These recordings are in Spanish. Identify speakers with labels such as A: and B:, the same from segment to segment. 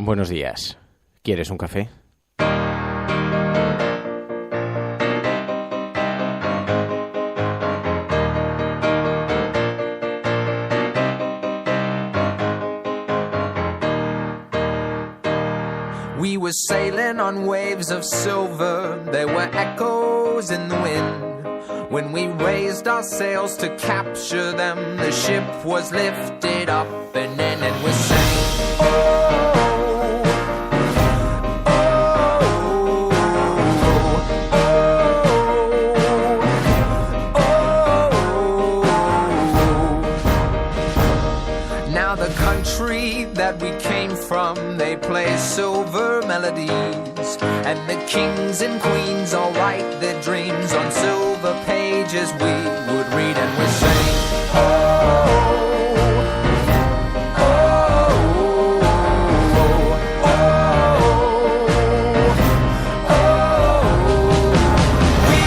A: Buenos días. ¿Quieres un café?
B: We were sailing on waves of silver. There were echoes in the wind. When we raised our sails to capture them, the ship was lifted up and in and we sang, oh, oh, oh, oh. Now the country that we came from, they play silver melodies, and the kings and queens all write their dreams on silver pages. We would read and we sing, oh, oh, oh, oh. We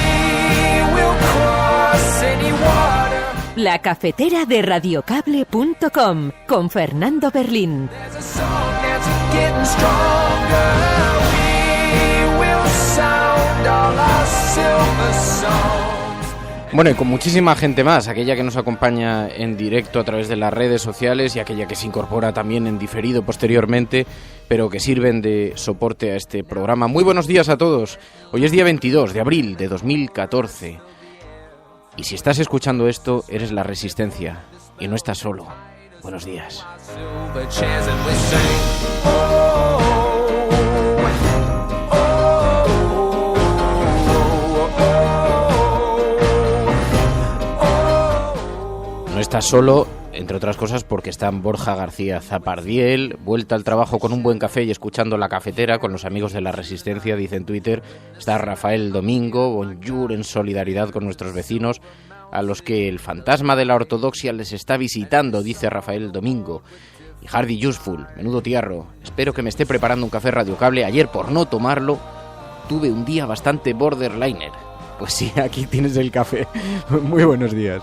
B: will cross any water.
C: La cafetera de radiocable.com con Fernando Berlín.
B: There's a song that's getting stronger. We will sound all our silver songs.
A: Bueno, y con muchísima gente más, aquella que nos acompaña en directo a través de las redes sociales y aquella que se incorpora también en diferido posteriormente, pero que sirven de soporte a este programa. Muy buenos días a todos. Hoy es día 22 de abril de 2014. Y si estás escuchando esto, eres La Resistencia y no estás solo. Buenos días.
B: Silver chairs and we sing, oh,
A: No estás solo, entre otras cosas, porque están Borja García Zapardiel, vuelta al trabajo con un buen café y escuchando La Cafetera con los amigos de La Resistencia, dice en Twitter. Está Rafael Domingo, bonjour, en solidaridad con nuestros vecinos, a los que el fantasma de la ortodoxia les está visitando, dice Rafael Domingo. Y Hardy Useful, menudo tiarro, espero que me esté preparando un café radiocable. Ayer, por no tomarlo, tuve un día bastante borderliner. Pues sí, aquí tienes el café. Muy buenos días.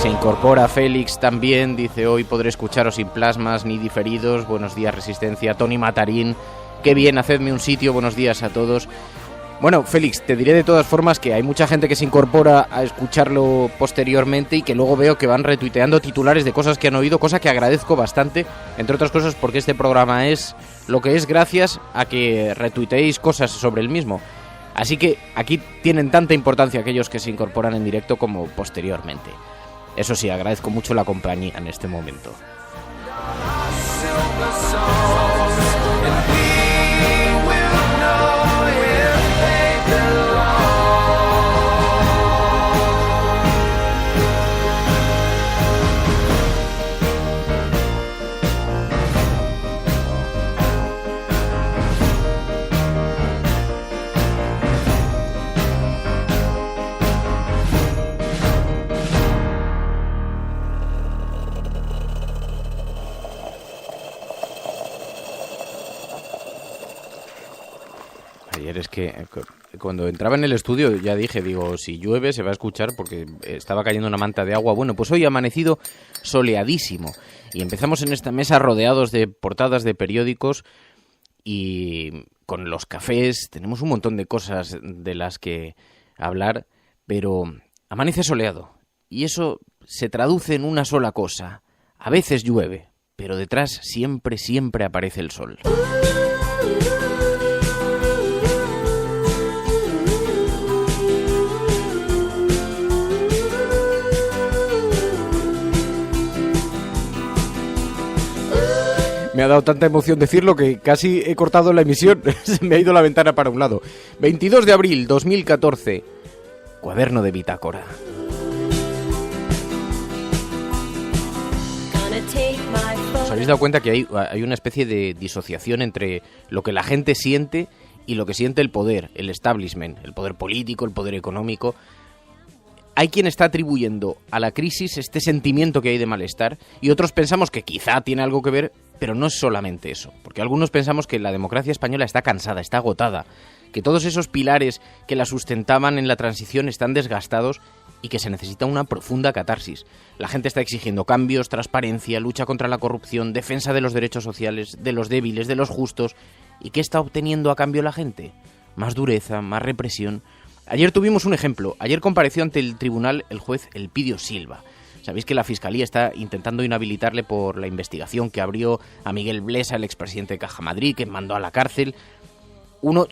A: Se incorpora Félix también, dice hoy podré escucharos sin plasmas ni diferidos. Buenos días, Resistencia. Tony Matarín, qué bien, hacedme un sitio. Buenos días a todos. Bueno, Félix, te diré de todas formas que hay mucha gente que se incorpora a escucharlo posteriormente y que luego veo que van retuiteando titulares de cosas que han oído, cosa que agradezco bastante, entre otras cosas porque este programa es lo que es gracias a que retuiteéis cosas sobre el mismo. Así que aquí tienen tanta importancia aquellos que se incorporan en directo como posteriormente. Eso sí, agradezco mucho la compañía en este momento.
B: silver songs, and we will know if they belong.
A: Ayer es que cuando entraba en el estudio ya dije, digo, si llueve se va a escuchar porque estaba cayendo una manta de agua. Bueno, pues hoy ha amanecido soleadísimo y empezamos en esta mesa rodeados de portadas de periódicos y con los cafés tenemos un montón de cosas de las que hablar, pero amanece soleado y eso se traduce en una sola cosa. A veces llueve, pero detrás siempre aparece el sol. Me ha dado tanta emoción decirlo que casi he cortado la emisión. Se me ha ido la ventana para un lado. 22 de abril 2014. Cuaderno de bitácora. ¿Os habéis dado cuenta que hay una especie de disociación entre lo que la gente siente y lo que siente el poder, el establishment, el poder político, el poder económico? Hay quien está atribuyendo a la crisis este sentimiento que hay de malestar y otros pensamos que quizá tiene algo que ver Pero no es solamente eso, porque algunos pensamos que la democracia española está cansada, está agotada, que todos esos pilares que la sustentaban en la transición están desgastados y que se necesita una profunda catarsis. La gente está exigiendo cambios, transparencia, lucha contra la corrupción, defensa de los derechos sociales, de los débiles, de los justos. ¿Y qué está obteniendo a cambio la gente? Más dureza, más represión. Ayer tuvimos un ejemplo. Ayer compareció ante el tribunal el juez Elpidio Silva. Sabéis que la Fiscalía está intentando inhabilitarle por la investigación que abrió a Miguel Blesa, el expresidente de Caja Madrid, que mandó a la cárcel.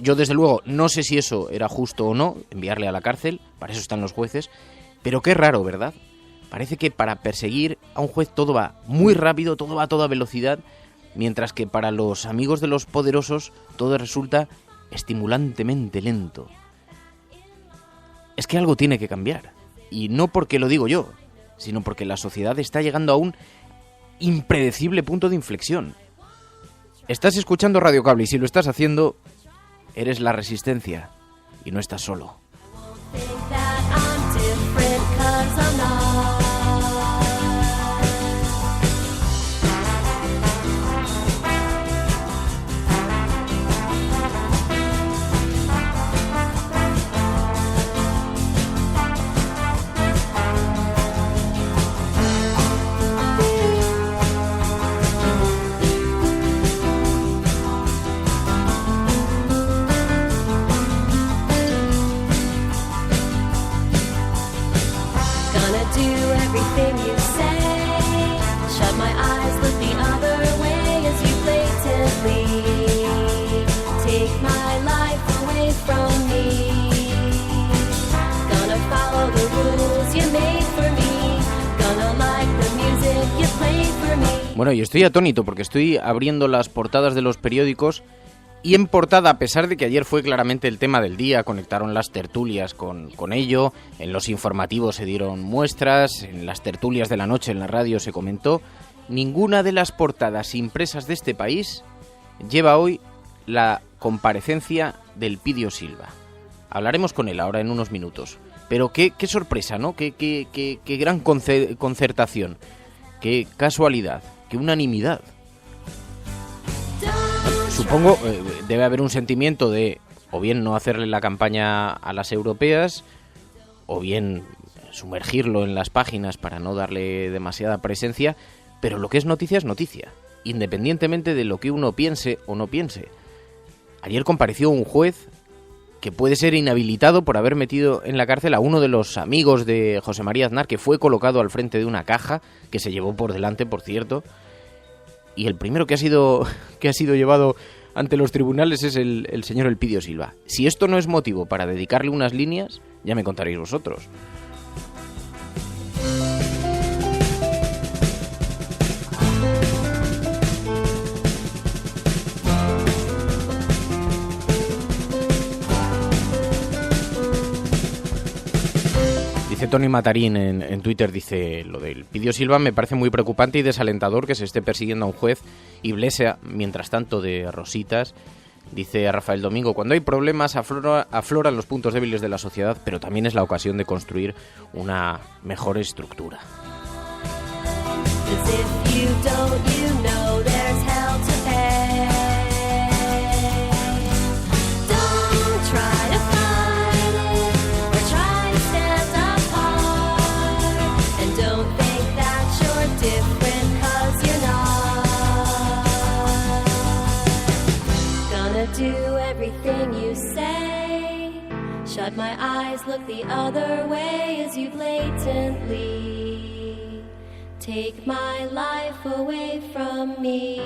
A: Yo desde luego no sé si eso era justo o no, enviarle a la cárcel, para eso están los jueces, pero qué raro, ¿verdad? Parece que para perseguir a un juez todo va muy rápido, todo va a toda velocidad, mientras que para los amigos de los poderosos todo resulta estimulantemente lento. Es que algo tiene que cambiar, y no porque lo digo yo, sino porque la sociedad está llegando a un impredecible punto de inflexión. Estás escuchando Radio Cable y si lo estás haciendo, eres la Resistencia y no estás solo. Bueno, y estoy atónito porque estoy abriendo las portadas de los periódicos y en portada, a pesar de que ayer fue claramente el tema del día, conectaron las tertulias con ello, en los informativos se dieron muestras, en las tertulias de la noche en la radio se comentó, ninguna de las portadas impresas de este país lleva hoy la comparecencia del Elpidio Silva. Hablaremos con él ahora en unos minutos. Pero qué sorpresa, ¿no? Qué gran concertación, qué casualidad, qué unanimidad. Supongo debe haber un sentimiento de o bien no hacerle la campaña a las europeas o bien sumergirlo en las páginas para no darle demasiada presencia, pero lo que es noticia, independientemente de lo que uno piense o no piense. Ayer compareció un juez que puede ser inhabilitado por haber metido en la cárcel a uno de los amigos de José María Aznar, que fue colocado al frente de una caja, que se llevó por delante, por cierto, y el primero que ha sido llevado ante los tribunales es el señor Elpidio Silva. Si esto no es motivo para dedicarle unas líneas, ya me contaréis vosotros. Dice Tony Matarín en Twitter, dice, lo del Elpidio Silva me parece muy preocupante y desalentador que se esté persiguiendo a un juez y Blesa, mientras tanto, de rositas. Dice Rafael Domingo, cuando hay problemas afloran los puntos débiles de la sociedad, pero también es la ocasión de construir una mejor estructura.
D: Do everything you say. Shut my eyes, look the other way as you blatantly take my life away from me.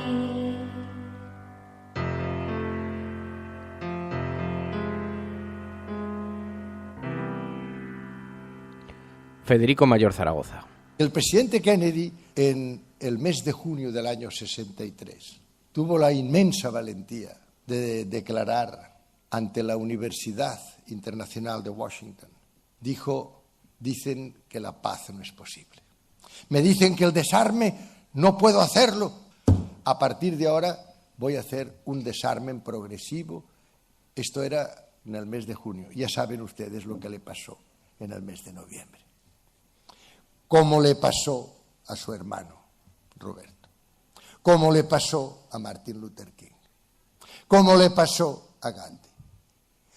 A: Federico Mayor Zaragoza.
E: El presidente Kennedy, en el mes de junio del año 63, tuvo la inmensa valentía de declarar ante la Universidad Internacional de Washington. Dicen que la paz no es posible. Me dicen que el desarme no puedo hacerlo. A partir de ahora voy a hacer un desarme progresivo. Esto era en el mes de junio. Ya saben ustedes lo que le pasó en el mes de noviembre. Cómo le pasó a su hermano Roberto. como le pasó a Martin Luther King, como le pasó a Gandhi,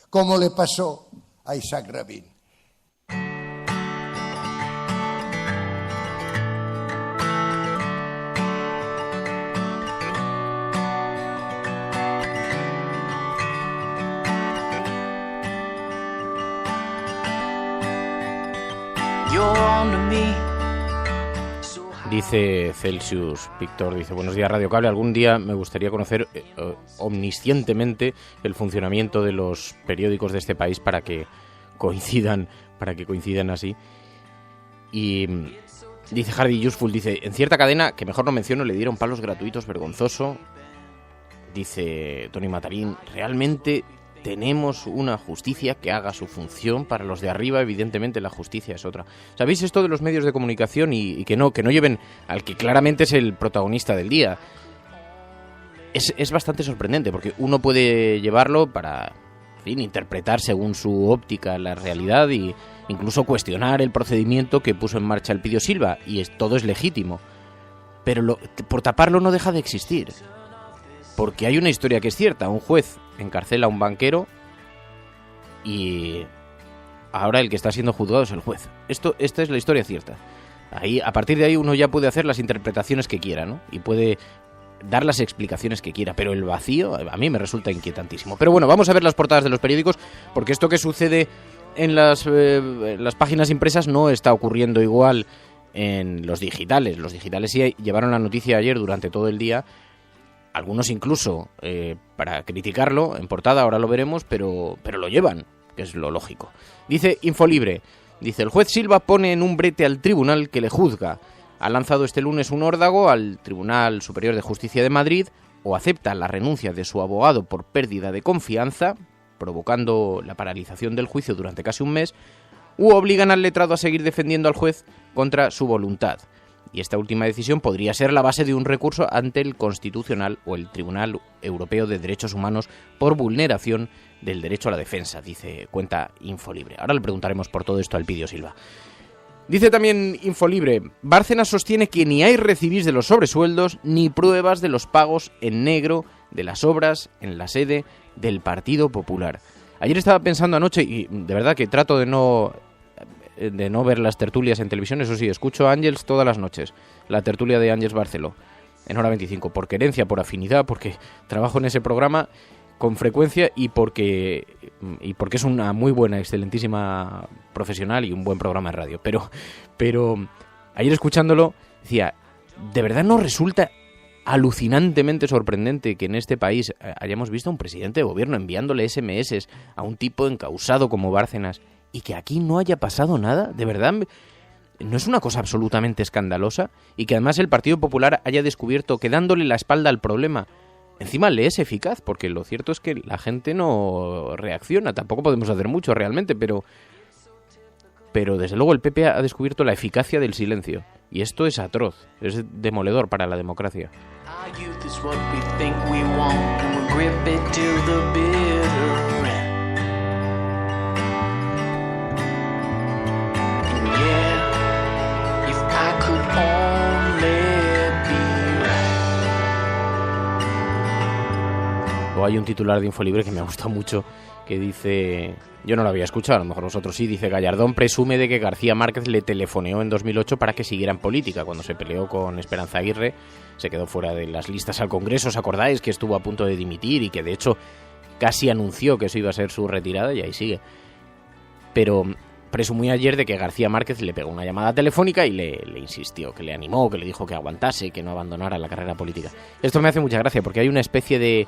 E: como le pasó a Isaac Rabin.
A: Dice Celsius Víctor, dice: buenos días Radio Cable, algún día me gustaría conocer omniscientemente el funcionamiento de los periódicos de este país para que coincidan así. Y dice Hardy Useful, dice: en cierta cadena, que mejor no menciono, le dieron palos gratuitos, vergonzoso. Dice Tony Matarín: realmente tenemos una justicia que haga su función. Para los de arriba, evidentemente, la justicia es otra. ¿Sabéis esto de los medios de comunicación y que no lleven al que claramente es el protagonista del día? Es bastante sorprendente, porque uno puede llevarlo para, en fin, interpretar según su óptica la realidad e incluso cuestionar el procedimiento que puso en marcha Elpidio Silva, y todo es legítimo. Pero por taparlo no deja de existir. Porque hay una historia que es cierta: un juez encarcela a un banquero y ahora el que está siendo juzgado es el juez. Esta es la historia cierta. Ahí, a partir de ahí uno ya puede hacer las interpretaciones que quiera, ¿no? Y puede dar las explicaciones que quiera, pero el vacío a mí me resulta inquietantísimo. Pero bueno, vamos a ver las portadas de los periódicos, porque esto que sucede en las páginas impresas no está ocurriendo igual en los digitales. Los digitales sí llevaron la noticia ayer durante todo el día. Algunos incluso para criticarlo en portada, ahora lo veremos, pero lo llevan, que es lo lógico. Dice Infolibre, dice: el juez Silva pone en un brete al tribunal que le juzga. Ha lanzado este lunes un órdago al Tribunal Superior de Justicia de Madrid: o acepta la renuncia de su abogado por pérdida de confianza, provocando la paralización del juicio durante casi un mes, u obligan al letrado a seguir defendiendo al juez contra su voluntad. Y esta última decisión podría ser la base de un recurso ante el Constitucional o el Tribunal Europeo de Derechos Humanos por vulneración del derecho a la defensa, cuenta Infolibre. Ahora le preguntaremos por todo esto a Elpidio Silva. Dice también Infolibre: Bárcenas sostiene que ni hay recibís de los sobresueldos ni pruebas de los pagos en negro de las obras en la sede del Partido Popular. Ayer estaba pensando anoche, y de verdad que trato de no ver las tertulias en televisión. Eso sí, escucho a Ángels todas las noches, la tertulia de Ángels Barceló en Hora 25, por querencia, por afinidad, porque trabajo en ese programa con frecuencia y porque es una muy buena, excelentísima profesional y un buen programa de radio. Pero ayer escuchándolo decía: ¿de verdad nos resulta alucinantemente sorprendente que en este país hayamos visto a un presidente de gobierno enviándole SMS a un tipo encausado como Bárcenas y que aquí no haya pasado nada? ¿De verdad no es una cosa absolutamente escandalosa? Y que además el Partido Popular haya descubierto que dándole la espalda al problema encima le es eficaz, porque lo cierto es que la gente no reacciona. Tampoco podemos hacer mucho realmente, pero desde luego el PP ha descubierto la eficacia del silencio, y esto es atroz, es demoledor para la democracia. O hay un titular de Infolibre que me ha gustado mucho, que dice, yo no lo había escuchado, a lo mejor vosotros sí, dice: Gallardón presume de que García Márquez le telefoneó en 2008 para que siguiera en política. Cuando se peleó con Esperanza Aguirre, se quedó fuera de las listas al Congreso. ¿Os acordáis que estuvo a punto de dimitir y que de hecho casi anunció que eso iba a ser su retirada? Y ahí sigue. Pero presumió ayer de que García Márquez le pegó una llamada telefónica y le insistió, que le animó, que le dijo que aguantase, que no abandonara la carrera política. Esto me hace mucha gracia, porque hay una especie de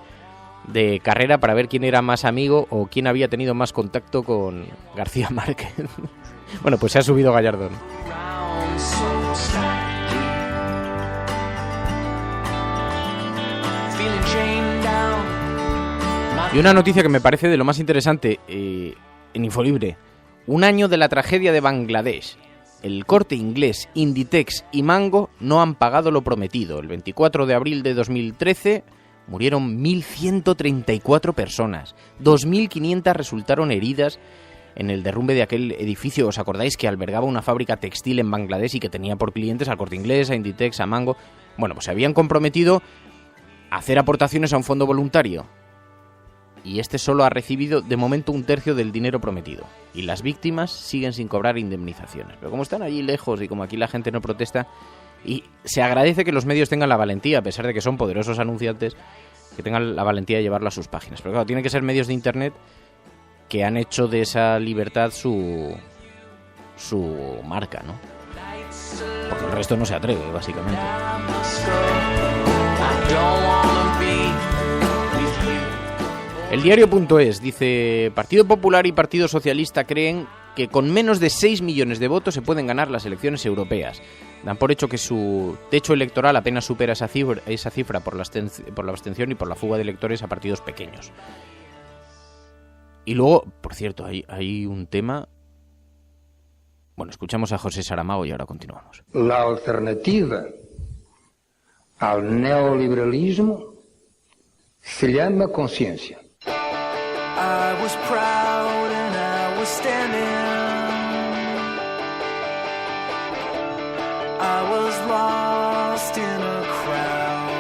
A: carrera para ver quién era más amigo o quién había tenido más contacto con García Márquez. Bueno, pues se ha subido Gallardón. Y una noticia que me parece de lo más interesante en Infolibre: 1 año de la tragedia de Bangladesh. El Corte Inglés, Inditex y Mango no han pagado lo prometido. El 24 de abril de 2013... murieron 1.134 personas, 2.500 resultaron heridas en el derrumbe de aquel edificio. ¿Os acordáis que albergaba una fábrica textil en Bangladesh y que tenía por clientes al Corte Inglés, a Inditex, a Mango? Bueno, pues se habían comprometido a hacer aportaciones a un fondo voluntario. Y este solo ha recibido de momento 1/3 del dinero prometido. Y las víctimas siguen sin cobrar indemnizaciones. Pero como están allí lejos y como aquí la gente no protesta, y se agradece que los medios tengan la valentía, a pesar de que son poderosos anunciantes, que tengan la valentía de llevarlo a sus páginas. Pero claro, tienen que ser medios de internet que han hecho de esa libertad su marca, ¿no? Porque el resto no se atreve, básicamente. El diario.es dice: Partido Popular y Partido Socialista creen que con menos de 6 millones de votos se pueden ganar las elecciones europeas. Dan por hecho que su techo electoral apenas supera esa cifra por la abstención y por la fuga de electores a partidos pequeños. Y luego, por cierto, hay un tema... Bueno, escuchamos a José Saramago y ahora continuamos.
F: La alternativa al neoliberalismo se llama conciencia.
B: I was proud and I was standing. I was lost in a crowd.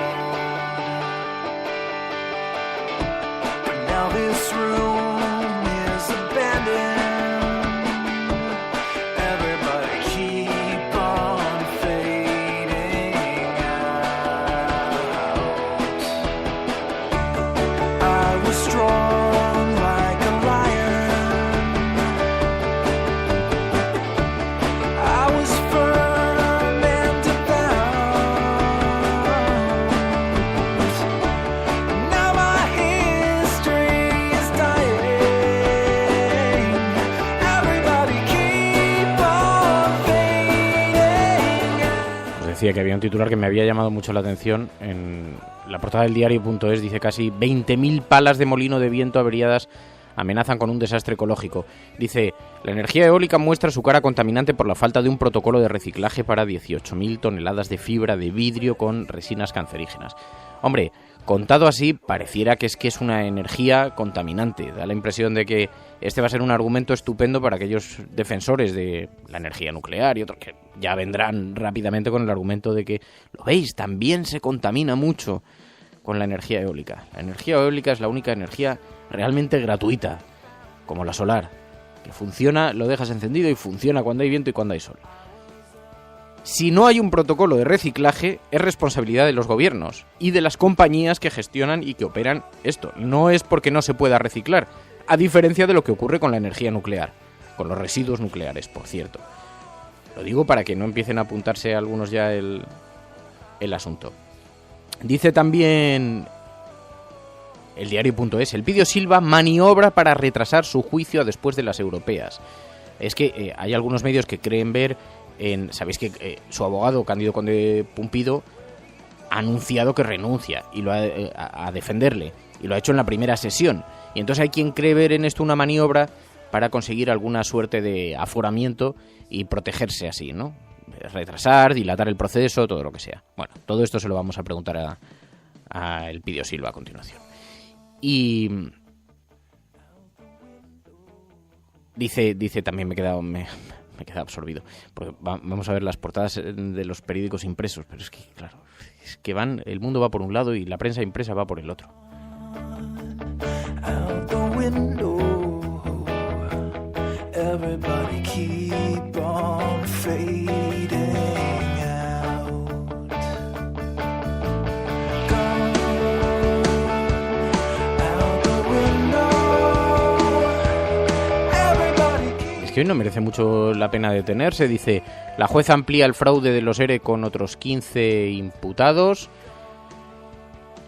B: But now this room is abandoned. Everybody keep on fading out. I was strong like a lion. I was firm and devout. Now my history is dying. Everybody keep on fading out.
A: Os decía que había un titular que me había llamado mucho la atención. En la portada del diario.es dice: casi 20.000 palas de molino de viento averiadas amenazan con un desastre ecológico. Dice: la energía eólica muestra su cara contaminante por la falta de un protocolo de reciclaje para 18.000 toneladas de fibra de vidrio con resinas cancerígenas. Hombre, contado así, pareciera que es una energía contaminante. Da la impresión de que este va a ser un argumento estupendo para aquellos defensores de la energía nuclear y otros que ya vendrán rápidamente con el argumento de que, ¿lo veis? También se contamina mucho con la energía eólica. La energía eólica es la única energía realmente gratuita, como la solar, que funciona, lo dejas encendido y funciona cuando hay viento y cuando hay sol. Si no hay un protocolo de reciclaje, es responsabilidad de los gobiernos y de las compañías que gestionan y que operan esto. No es porque no se pueda reciclar, a diferencia de lo que ocurre con la energía nuclear, con los residuos nucleares, por cierto. Lo digo para que no empiecen a apuntarse algunos ya el asunto. Dice también el diario.es: Elpidio Silva maniobra para retrasar su juicio después de las europeas. Es que hay algunos medios que creen ver sabéis que su abogado Cándido Conde Pumpido ha anunciado que renuncia y lo a defenderle, y lo ha hecho en la primera sesión, y entonces hay quien cree ver en esto una maniobra para conseguir alguna suerte de aforamiento y protegerse así, ¿no? Retrasar, dilatar el proceso, todo lo que sea. Bueno, todo esto se lo vamos a preguntar a Elpidio Silva a continuación. Y dice también, me he quedado absorbido, porque vamos a ver las portadas de los periódicos impresos, pero es que, claro, es que el mundo va por un lado y la prensa impresa va por el otro.
B: Out the window, everybody keep on fading out. Gone out the window, everybody keep...
A: Es que hoy no merece mucho la pena detenerse. Dice: la jueza amplía el fraude de los ERE con otros 15 imputados.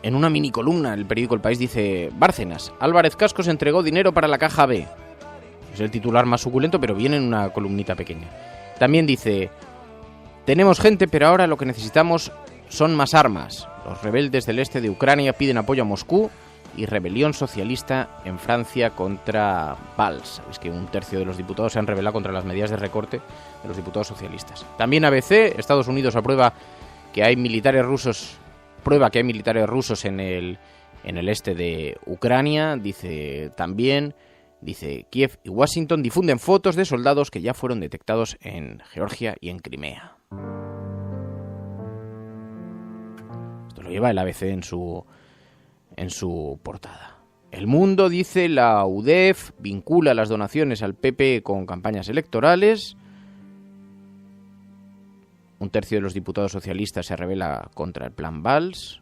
A: En una mini columna, el periódico El País dice: Bárcenas, Álvarez Cascos entregó dinero para la Caja B. Es el titular más suculento, pero viene en una columnita pequeña. También dice: tenemos gente, pero ahora lo que necesitamos son más armas. Los rebeldes del este de Ucrania piden apoyo a Moscú y rebelión socialista en Francia contra Valls. Sabéis que 1/3 de los diputados se han rebelado contra las medidas de recorte de los diputados socialistas. También ABC, Estados Unidos aprueba que hay militares rusos en el este de Ucrania. Dice Kiev y Washington difunden fotos de soldados que ya fueron detectados en Georgia y en Crimea. que lo lleva el ABC en su portada. El Mundo dice: la UDEF vincula las donaciones al PP con campañas electorales. Un tercio de los diputados socialistas se rebela contra el plan Valls.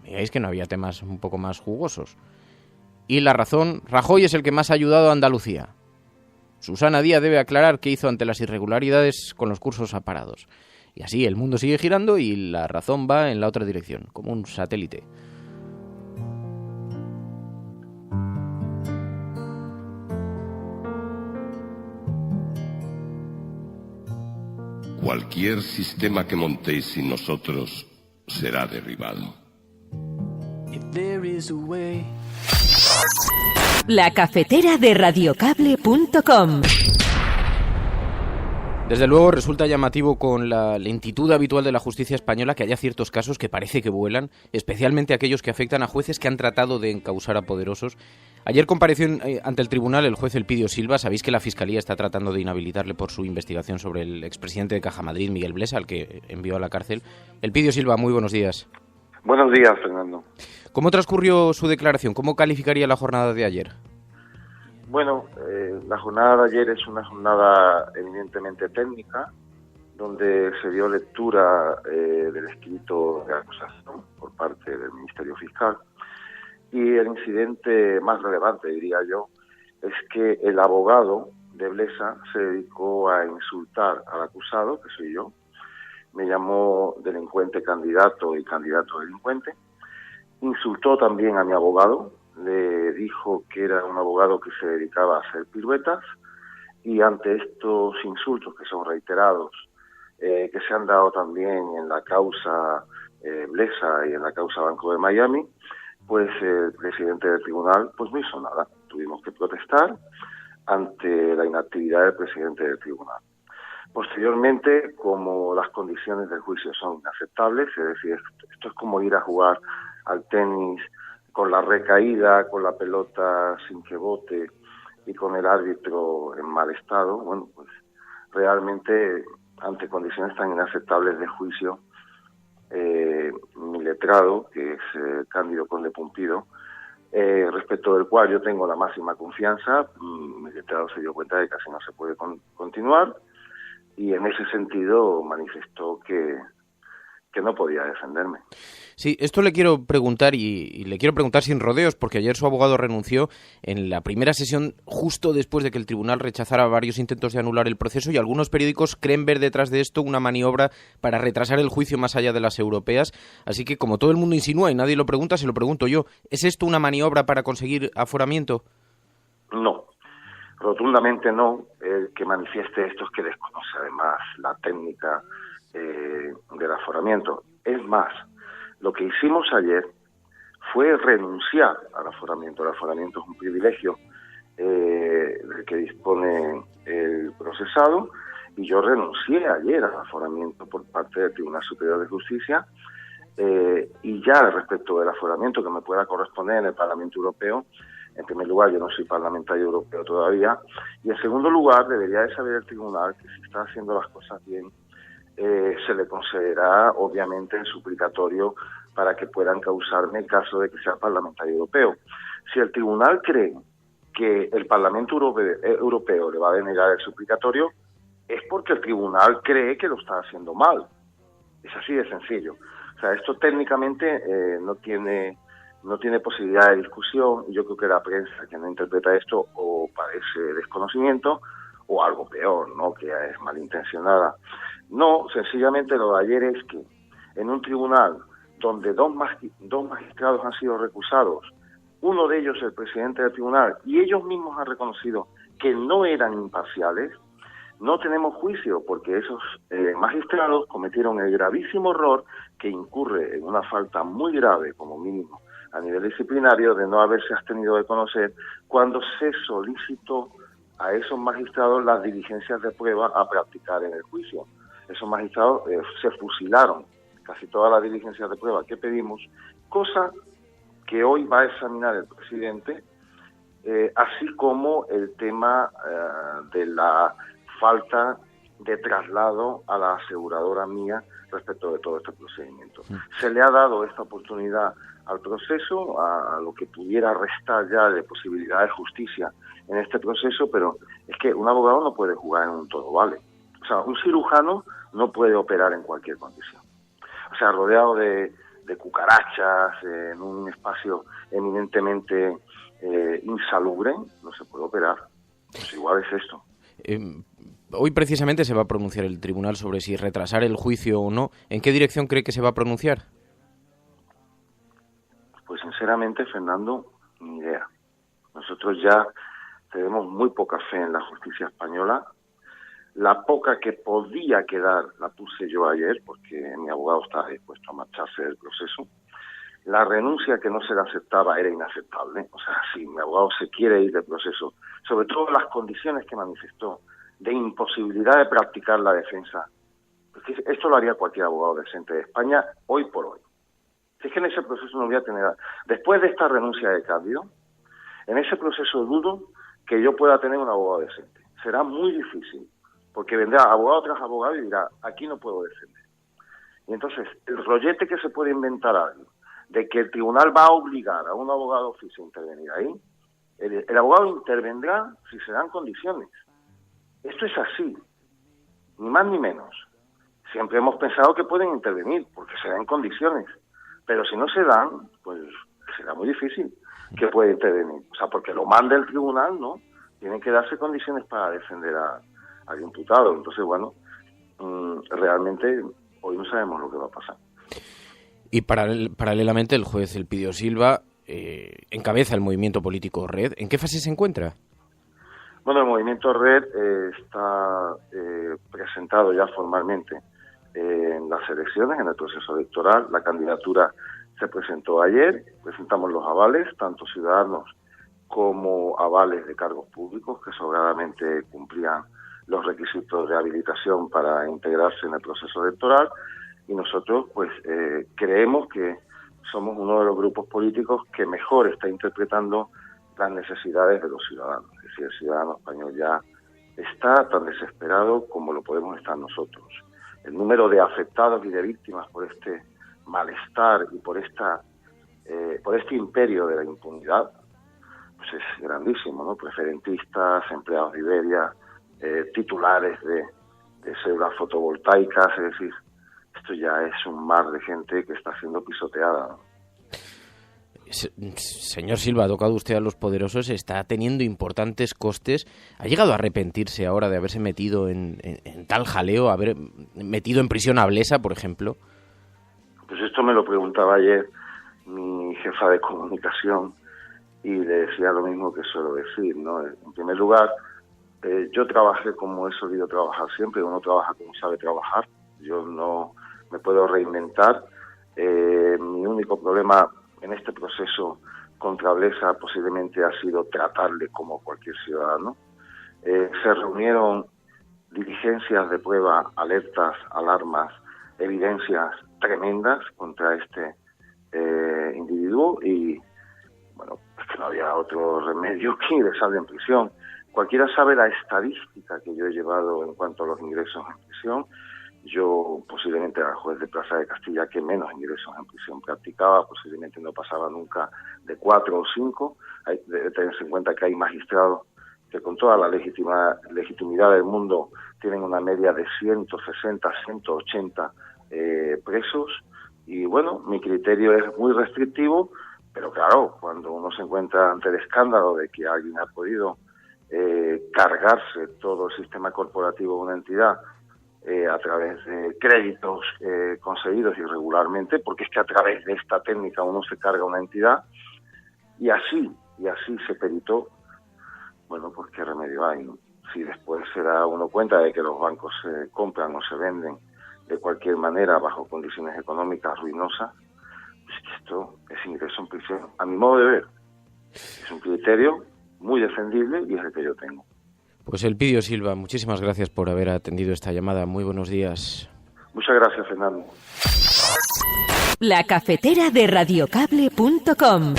A: Veáis que no había temas un poco más jugosos. Y La Razón: Rajoy es el que más ha ayudado a Andalucía. Susana Díaz debe aclarar qué hizo ante las irregularidades con los cursos aparados. Y así el mundo sigue girando y La Razón va en la otra dirección, como un satélite.
G: Cualquier sistema que montéis sin nosotros será derribado.
C: La cafetera de radiocable.com.
A: Desde luego resulta llamativo, con la lentitud habitual de la justicia española, que haya ciertos casos que parece que vuelan, especialmente aquellos que afectan a jueces que han tratado de encausar a poderosos. Ayer compareció ante el tribunal el juez Elpidio Silva. Sabéis que la Fiscalía está tratando de inhabilitarle por su investigación sobre el expresidente de Caja Madrid, Miguel Blesa, al que envió a la cárcel. Elpidio Silva, muy buenos días.
H: Buenos días, Fernando.
A: ¿Cómo transcurrió su declaración? ¿Cómo calificaría la jornada de ayer?
H: Bueno, la jornada de ayer es una jornada eminentemente técnica, donde se dio lectura del escrito de acusación por parte del Ministerio Fiscal. Y el incidente más relevante, diría yo, es que el abogado de Blesa se dedicó a insultar al acusado, que soy yo. Me llamó delincuente candidato y candidato delincuente. Insultó también a mi abogado, le dijo que era un abogado que se dedicaba a hacer piruetas, y ante estos insultos, que son reiterados, que se han dado también en la causa Blesa y en la causa Banco de Miami, pues el presidente del tribunal pues no hizo nada. Tuvimos que protestar ante la inactividad del presidente del tribunal. Posteriormente, como las condiciones del juicio son inaceptables, es decir, esto es como ir a jugar al tenis con la recaída, con la pelota sin que bote y con el árbitro en mal estado, bueno, pues realmente ante condiciones tan inaceptables de juicio, mi letrado, que es Cándido Conde Pumpido, respecto del cual yo tengo la máxima confianza, mi letrado se dio cuenta de que así no se puede continuar, y en ese sentido manifestó que no podía defenderme.
A: Sí, esto le quiero preguntar, y le quiero preguntar sin rodeos, porque ayer su abogado renunció en la primera sesión justo después de que el tribunal rechazara varios intentos de anular el proceso, y algunos periódicos creen ver detrás de esto una maniobra para retrasar el juicio más allá de las europeas. Así que, como todo el mundo insinúa y nadie lo pregunta, se lo pregunto yo: ¿es esto una maniobra para conseguir aforamiento?
H: No, rotundamente no. El que manifieste esto es que desconoce además la técnica del aforamiento. Es más, lo que hicimos ayer fue renunciar al aforamiento. El aforamiento es un privilegio del que dispone el procesado, y yo renuncié ayer al aforamiento por parte del Tribunal Superior de Justicia, y ya respecto del aforamiento que me pueda corresponder en el Parlamento Europeo, en primer lugar, yo no soy parlamentario europeo todavía, y en segundo lugar, debería de saber el tribunal que si está haciendo las cosas bien, se le concederá obviamente el suplicatorio para que puedan causarme en caso de que sea parlamentario europeo. Si el tribunal cree que el Parlamento Europeo le va a denegar el suplicatorio, es porque el tribunal cree que lo está haciendo mal. Es así de sencillo. O sea, esto técnicamente no tiene posibilidad de discusión, y yo creo que la prensa que no interpreta esto o parece desconocimiento o algo peor, ¿no?, que es malintencionada. No, sencillamente lo de ayer es que en un tribunal donde dos magistrados han sido recusados, uno de ellos el presidente del tribunal, y ellos mismos han reconocido que no eran imparciales, no tenemos juicio, porque esos magistrados cometieron el gravísimo error que incurre en una falta muy grave, como mínimo, a nivel disciplinario, de no haberse abstenido de conocer cuando se solicitó a esos magistrados las diligencias de prueba a practicar en el juicio. Esos magistrados se fusilaron casi todas las diligencias de prueba que pedimos, cosa que hoy va a examinar el presidente, así como el tema de la falta de traslado a la aseguradora mía respecto de todo este procedimiento. Se le ha dado esta oportunidad al proceso, a lo que pudiera restar ya de posibilidad de justicia en este proceso, pero es que un abogado no puede jugar en un todo vale. O sea, un cirujano no puede operar en cualquier condición. O sea, rodeado de cucarachas, en un espacio eminentemente insalubre, no se puede operar. Pues igual es esto.
A: Hoy precisamente se va a pronunciar el tribunal sobre si retrasar el juicio o no. ¿En qué dirección cree que se va a pronunciar?
H: Pues sinceramente, Fernando, ni idea. Nosotros ya tenemos muy poca fe en la justicia española. La poca que podía quedar la puse yo ayer, porque mi abogado estaba dispuesto a marcharse del proceso. La renuncia que no se le aceptaba era inaceptable. O sea, si mi abogado se quiere ir del proceso, sobre todo las condiciones que manifestó de imposibilidad de practicar la defensa, porque esto lo haría cualquier abogado decente de España hoy por hoy. Si es que en ese proceso no voy a tener... Después de esta renuncia de cambio, en ese proceso dudo que yo pueda tener un abogado decente. Será muy difícil, porque vendrá abogado tras abogado y dirá, aquí no puedo defender. Y entonces, el rollete que se puede inventar algo, de que el tribunal va a obligar a un abogado oficio a intervenir ahí, el abogado intervendrá si se dan condiciones. Esto es así, ni más ni menos. Siempre hemos pensado que pueden intervenir, porque se dan condiciones. Pero si no se dan, pues será muy difícil que pueda intervenir. O sea, porque lo manda el tribunal, ¿no? Tienen que darse condiciones para defender al imputado. Entonces, bueno, realmente hoy no sabemos lo que va a pasar.
A: Y paralelamente el juez Elpidio Silva encabeza el movimiento político Red. ¿En qué fase se encuentra?
H: Bueno, el movimiento Red está presentado ya formalmente en las elecciones, en el proceso electoral. La candidatura se presentó ayer, presentamos los avales, tanto ciudadanos como avales de cargos públicos que sobradamente cumplían los requisitos de habilitación para integrarse en el proceso electoral, y nosotros pues creemos que somos uno de los grupos políticos que mejor está interpretando las necesidades de los ciudadanos. Es decir, el ciudadano español ya está tan desesperado como lo podemos estar nosotros. El número de afectados y de víctimas por este malestar y por este imperio de la impunidad pues es grandísimo, ¿no? Preferentistas, empleados de Iberia, titulares de células fotovoltaicas, es decir, esto ya es un mar de gente que está siendo pisoteada, ¿no?
A: Señor Silva, ha tocado usted a los poderosos, está teniendo importantes costes. ¿Ha llegado a arrepentirse ahora de haberse metido en tal jaleo, haber metido en prisión a Blesa, por ejemplo?
H: Pues esto me lo preguntaba ayer mi jefa de comunicación y le decía lo mismo que suelo decir, ¿no? En primer lugar, yo trabajé como he solido trabajar siempre, uno trabaja como sabe trabajar, yo no me puedo reinventar. Mi único problema en este proceso contra Blesa posiblemente ha sido tratarle como cualquier ciudadano. Se reunieron diligencias de prueba, alertas, alarmas, evidencias tremendas contra este individuo y, bueno, es que no había otro remedio que ingresarle en prisión. Cualquiera sabe la estadística que yo he llevado en cuanto a los ingresos en prisión. Yo posiblemente era el juez de Plaza de Castilla que menos ingresos en prisión practicaba, posiblemente no pasaba nunca de 4 o 5. Debe tenerse en cuenta que hay magistrados que con toda la legitimidad del mundo tienen una media de 160, 180 presos. Y bueno, mi criterio es muy restrictivo, pero claro, cuando uno se encuentra ante el escándalo de que alguien ha podido cargarse todo el sistema corporativo de una entidad a través de créditos conseguidos irregularmente, porque es que a través de esta técnica uno se carga una entidad, y así se peritó, bueno, pues qué remedio hay, ¿no? Si después se da uno cuenta de que los bancos se compran o se venden de cualquier manera bajo condiciones económicas ruinosas, pues que esto es ingreso en prisión. A mi modo de ver, es un criterio muy defendible y es el que yo tengo.
A: Pues Elpidio Silva, muchísimas gracias por haber atendido esta llamada. Muy buenos días.
H: Muchas gracias, Fernando.
C: La cafetera de radiocable.com.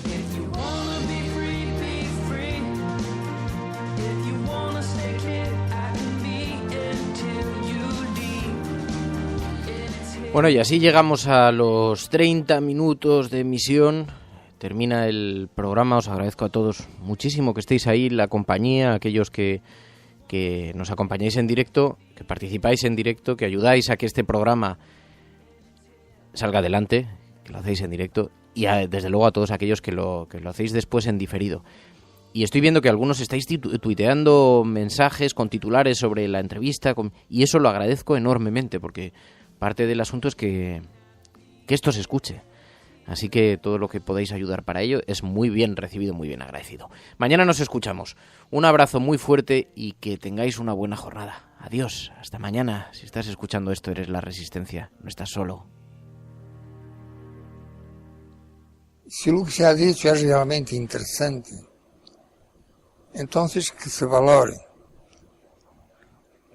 B: If you wanna be free,
A: Bueno, y así llegamos a los 30 minutos de emisión. Termina el programa. Os agradezco a todos muchísimo que estéis ahí, la compañía, aquellos que nos acompañáis en directo, que participáis en directo, que ayudáis a que este programa salga adelante, que lo hacéis en directo, y desde luego a todos aquellos que lo hacéis después en diferido. Y estoy viendo que algunos estáis tuiteando mensajes con titulares sobre la entrevista, y eso lo agradezco enormemente, porque parte del asunto es que esto se escuche. Así que todo lo que podáis ayudar para ello es muy bien recibido, muy bien agradecido. Mañana nos escuchamos. Un abrazo muy fuerte y que tengáis una buena jornada. Adiós, hasta mañana. Si estás escuchando esto, eres La Resistencia, no estás solo.
I: Se o que se ha dicho é realmente interessante, então que se valore,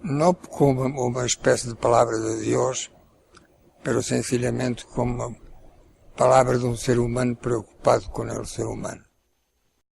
I: não como uma espécie de palavra de Deus, mas sencillamente como uma palavra de um ser humano preocupado com o ser humano.